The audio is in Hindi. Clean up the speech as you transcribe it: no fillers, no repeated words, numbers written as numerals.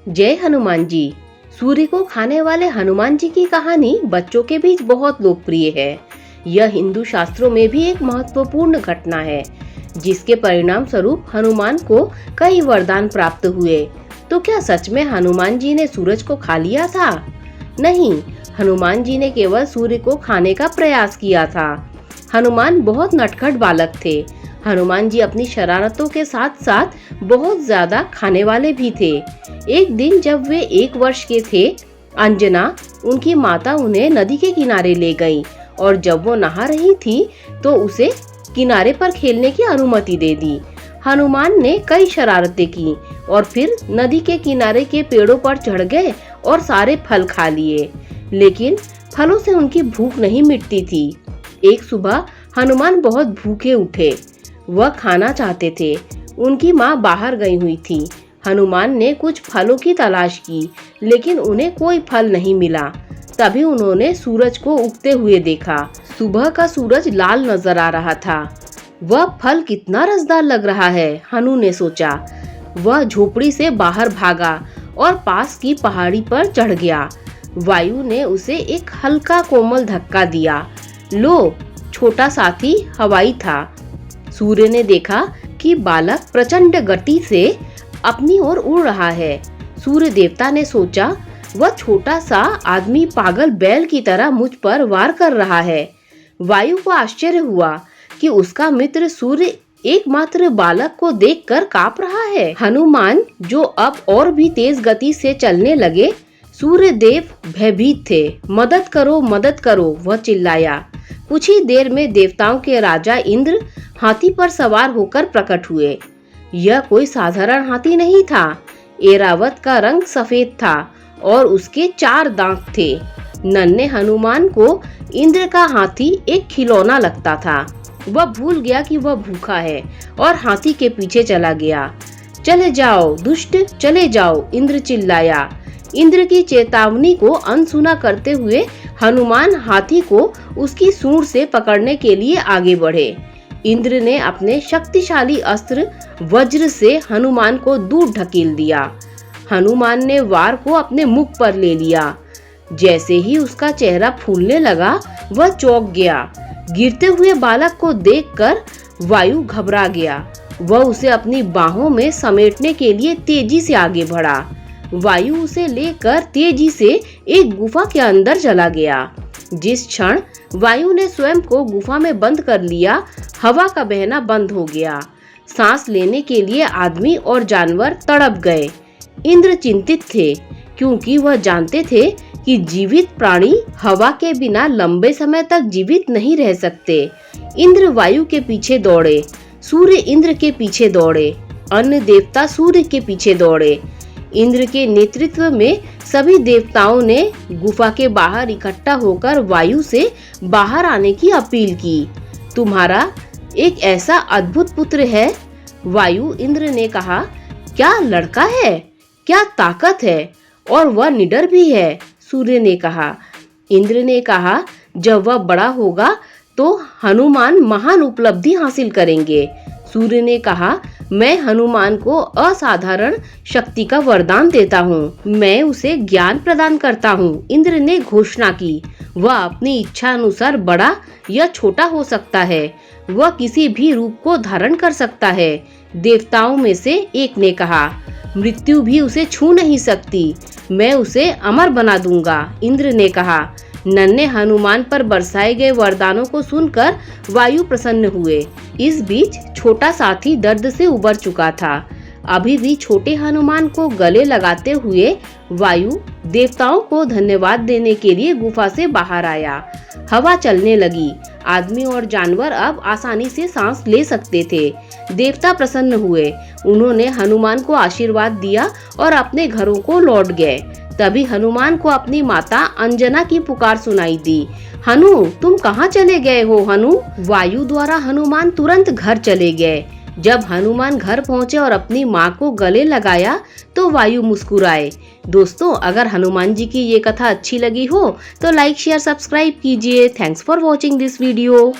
जय हनुमान जी। सूर्य को खाने वाले हनुमान जी की कहानी बच्चों के बीच बहुत लोकप्रिय है। यह हिंदू शास्त्रों में भी एक महत्वपूर्ण घटना है, जिसके परिणाम स्वरूप हनुमान को कई वरदान प्राप्त हुए। तो क्या सच में हनुमान जी ने सूरज को खा लिया था? नहीं, हनुमान जी ने केवल सूर्य को खाने का प्रयास किया था। हनुमान बहुत नटखट बालक थे। हनुमान जी अपनी शरारतों के साथ साथ बहुत ज्यादा खाने वाले भी थे। एक दिन जब वे 1 वर्ष के थे, अंजना उनकी माता उन्हें नदी के किनारे ले गई और जब वो नहा रही थी तो उसे किनारे पर खेलने की अनुमति दे दी। हनुमान ने कई शरारतें की और फिर नदी के किनारे के पेड़ों पर चढ़ गए और सारे फल खा लिए, लेकिन फलों से उनकी भूख नहीं मिटती थी। एक सुबह हनुमान बहुत भूखे उठे। वह खाना चाहते थे। उनकी माँ बाहर गई हुई थी। हनुमान ने कुछ फलों की तलाश की, लेकिन उन्हें कोई फल नहीं मिला। तभी उन्होंने सूरज को उगते हुए देखा। सुबह का सूरज लाल नजर आ रहा था। वह फल कितना रसदार लग रहा है, हनु ने सोचा। वह झोपड़ी से बाहर भागा और पास की पहाड़ी पर चढ़ गया। वायु ने उसे एक हल्का कोमल धक्का दिया। लो, छोटा साथी हवाई था। सूर्य ने देखा कि बालक प्रचंड गति से अपनी ओर उड़ रहा है। सूर्य देवता ने सोचा, वह छोटा सा आदमी पागल बैल की तरह मुझ पर वार कर रहा है। वायु को आश्चर्य हुआ कि उसका मित्र सूर्य एकमात्र बालक को देखकर कांप रहा है। हनुमान जो अब और भी तेज गति से चलने लगे, सूर्य देव भयभीत थे। मदद करो, मदद करो, वह चिल्लाया। कुछ ही देर में देवताओं के राजा इंद्र हाथी पर सवार होकर प्रकट हुए। यह कोई साधारण हाथी नहीं था। ऐरावत का रंग सफेद था और उसके 4 दांत थे। नन्हे हनुमान को इंद्र का हाथी एक खिलौना लगता था। वह भूल गया कि वह भूखा है और हाथी के पीछे चला गया। चले जाओ दुष्ट, चले जाओ, इंद्र चिल्लाया। इंद्र की चेतावनी को अनसुना करते हुए हनुमान हाथी को उसकी सूंड से पकड़ने के लिए आगे बढ़े। इंद्र ने अपने शक्तिशाली अस्त्र वज्र से हनुमान को दूर ढकेल दिया। हनुमान ने वार को अपने मुख पर ले लिया। जैसे ही उसका चेहरा फूलने लगा, वह चौंक गया। गिरते हुए बालक को देखकर वायु घबरा गया। वह उसे अपनी बाहों में समेटने के लिए तेजी से आगे बढ़ा। वायु उसे लेकर तेजी से एक गुफा के अंदर चला गया। जिस क्षण वायु ने स्वयं को गुफा में बंद कर लिया, हवा का बहना बंद हो गया। सांस लेने के लिए आदमी और जानवर तड़प गए। इंद्र चिंतित थे, क्योंकि वह जानते थे कि जीवित प्राणी हवा के बिना लंबे समय तक जीवित नहीं रह सकते। इंद्र वायु के पीछे दौड़े, सूर्य इंद्र के पीछे दौड़े, अन्य देवता सूर्य के पीछे दौड़े। इंद्र के नेतृत्व में सभी देवताओं ने गुफा के बाहर इकट्ठा होकर वायु से बाहर आने की अपील की। तुम्हारा एक ऐसा अद्भुत पुत्र है, वायु इंद्र ने कहा। क्या लड़का है, क्या ताकत है, और वह निडर भी है, सूर्य ने कहा। इंद्र ने कहा, जब वह बड़ा होगा तो हनुमान महान उपलब्धि हासिल करेंगे। सूर्य ने कहा, मैं हनुमान को असाधारण शक्ति का वरदान देता हूँ। मैं उसे ज्ञान प्रदान करता हूँ। इंद्र ने घोषणा की। वह अपनी इच्छा अनुसार बड़ा या छोटा हो सकता है। वह किसी भी रूप को धारण कर सकता है। देवताओं में से एक ने कहा, मृत्यु भी उसे छू नहीं सकती। मैं उसे अमर बना दूंगा, इंद्र ने कहा। नन्हे हनुमान पर बरसाए गए वरदानों को सुनकर वायु प्रसन्न हुए। इस बीच छोटा साथी दर्द से उबर चुका था। अभी भी छोटे हनुमान को गले लगाते हुए वायु देवताओं को धन्यवाद देने के लिए गुफा से बाहर आया। हवा चलने लगी। आदमी और जानवर अब आसानी से सांस ले सकते थे। देवता प्रसन्न हुए। उन्होंने हनुमान को आशीर्वाद दिया और अपने घरों को लौट गए। तभी हनुमान को अपनी माता अंजना की पुकार सुनाई दी। हनु, तुम कहाँ चले गए हो हनु? वायु द्वारा हनुमान तुरंत घर चले गए। जब हनुमान घर पहुँचे और अपनी माँ को गले लगाया तो वायु मुस्कुराए। दोस्तों, अगर हनुमान जी की ये कथा अच्छी लगी हो तो लाइक, शेयर, सब्सक्राइब कीजिए। Thanks for watching this video.